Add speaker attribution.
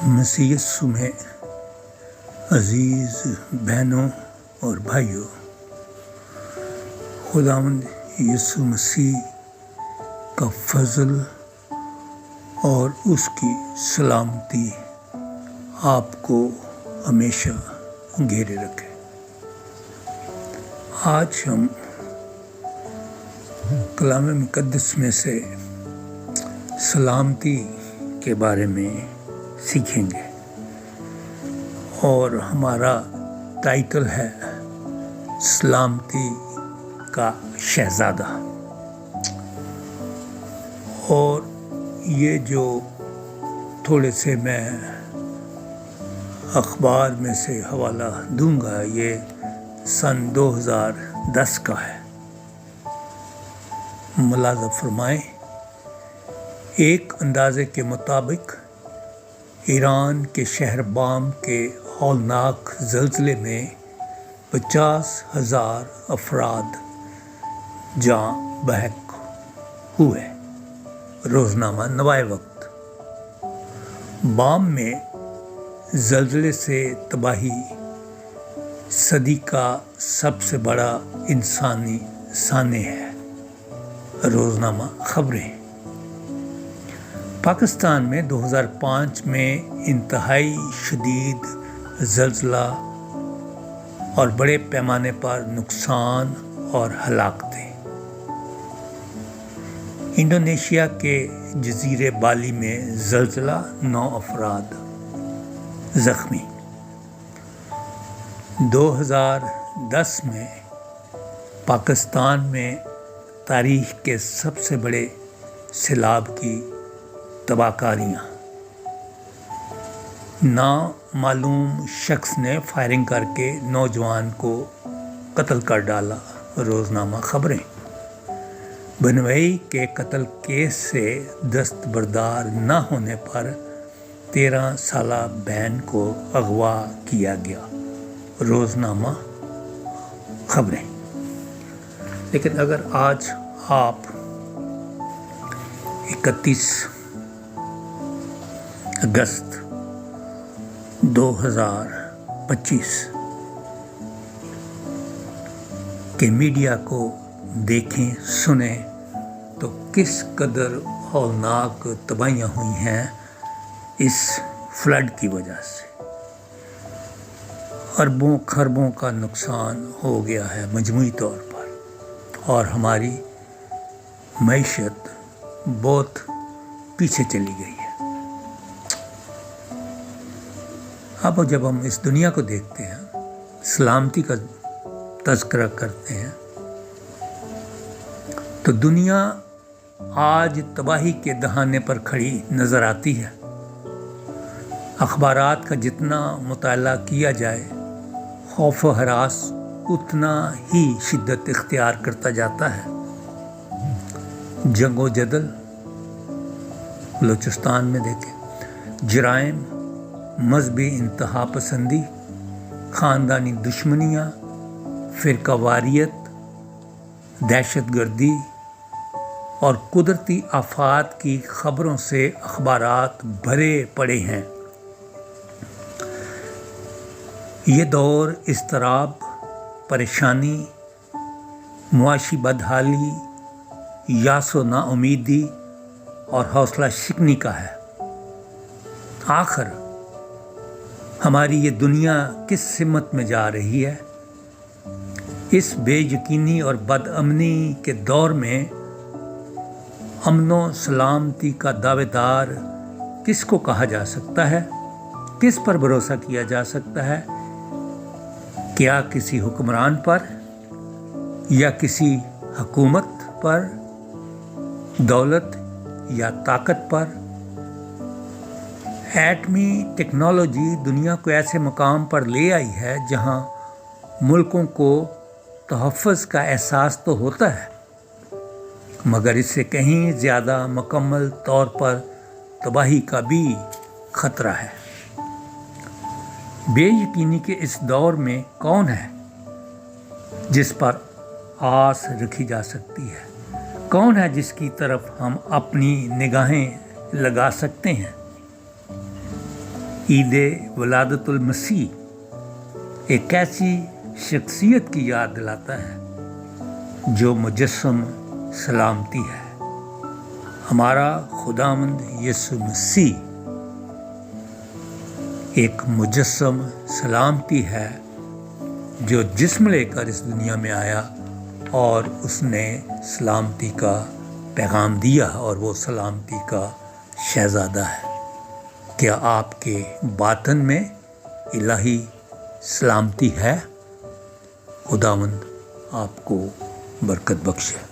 Speaker 1: مسیح یسوع میں عزیز بہنوں اور بھائیوں، خداوند یسوع مسیح کا فضل اور اس کی سلامتی آپ کو ہمیشہ گھیرے رکھے۔ آج ہم کلام مقدس میں سے سلامتی کے بارے میں سیکھیں گے اور ہمارا ٹائٹل ہے سلامتی کا شہزادہ۔ اور یہ جو تھوڑے سے میں اخبار میں سے حوالہ دوں گا، یہ سن 2010 کا ہے۔ ملاحظہ فرمائیں، ایک اندازے کے مطابق ایران کے شہر بام کے ہولناک زلزلے میں 50,000 افراد جاں بحق ہوئے۔ روزنامہ نوائے وقت۔ بام میں زلزلے سے تباہی صدی کا سب سے بڑا انسانی سانحہ ہے۔ روزنامہ خبریں۔ پاکستان میں 2005 میں انتہائی شدید زلزلہ اور بڑے پیمانے پر نقصان اور ہلاکتیں۔ انڈونیشیا کے جزیرے بالی میں زلزلہ، 9 افراد زخمی۔ 2010 میں پاکستان میں تاریخ کے سب سے بڑے سیلاب کی تباہ کاریاں۔ نامعلوم شخص نے فائرنگ کر کے نوجوان کو قتل کر ڈالا۔ روزنامہ خبریں۔ بنوئی کے قتل کیس سے دستبردار نہ ہونے پر 13 سالہ بہن کو اغوا کیا گیا۔ روزنامہ خبریں۔ لیکن اگر آج آپ 31 اگست 2025 کے میڈیا کو دیکھیں سنیں تو کس قدر ہولناک تباہیاں ہوئی ہیں اس فلڈ کی وجہ سے۔ اربوں خربوں کا نقصان ہو گیا ہے مجموعی طور پر، اور ہماری معیشت بہت پیچھے چلی گئی ہے۔ اب جب ہم اس دنیا کو دیکھتے ہیں، سلامتی کا تذکرہ کرتے ہیں، تو دنیا آج تباہی کے دہانے پر کھڑی نظر آتی ہے۔ اخبارات کا جتنا مطالعہ کیا جائے، خوف و ہراس اتنا ہی شدت اختیار کرتا جاتا ہے۔ جنگ و جدل بلوچستان میں دیکھیں، جرائم، مذہبی انتہا پسندی، خاندانی دشمنیاں، فرقہ واریت، دہشت گردی اور قدرتی آفات کی خبروں سے اخبارات بھرے پڑے ہیں۔ یہ دور اضطراب، پریشانی، معاشی بدحالی، یاس و نا امیدی اور حوصلہ شکنی کا ہے۔ آخر ہماری یہ دنیا کس سمت میں جا رہی ہے؟ اس بے یقینی اور بد امنی کے دور میں امن و سلامتی کا دعوے دار کس کو کہا جا سکتا ہے؟ کس پر بھروسہ کیا جا سکتا ہے؟ کیا کسی حکمران پر یا کسی حکومت پر، دولت یا طاقت پر؟ ایٹمی ٹیکنالوجی دنیا کو ایسے مقام پر لے آئی ہے جہاں ملکوں کو تحفظ کا احساس تو ہوتا ہے، مگر اس سے کہیں زیادہ مکمل طور پر تباہی کا بھی خطرہ ہے۔ بے یقینی کے اس دور میں کون ہے جس پر آس رکھی جا سکتی ہے؟ کون ہے جس کی طرف ہم اپنی نگاہیں لگا سکتے ہیں؟ عید ولادت المسیح ایک ایسی شخصیت کی یاد دلاتا ہے جو مجسم سلامتی ہے۔ ہمارا خداوند یسوع مسیح ایک مجسم سلامتی ہے جو جسم لے کر اس دنیا میں آیا اور اس نے سلامتی کا پیغام دیا، اور وہ سلامتی کا شہزادہ ہے۔ کیا آپ کے باطن میں الہی سلامتی ہے؟ خداوند آپ کو برکت بخشے۔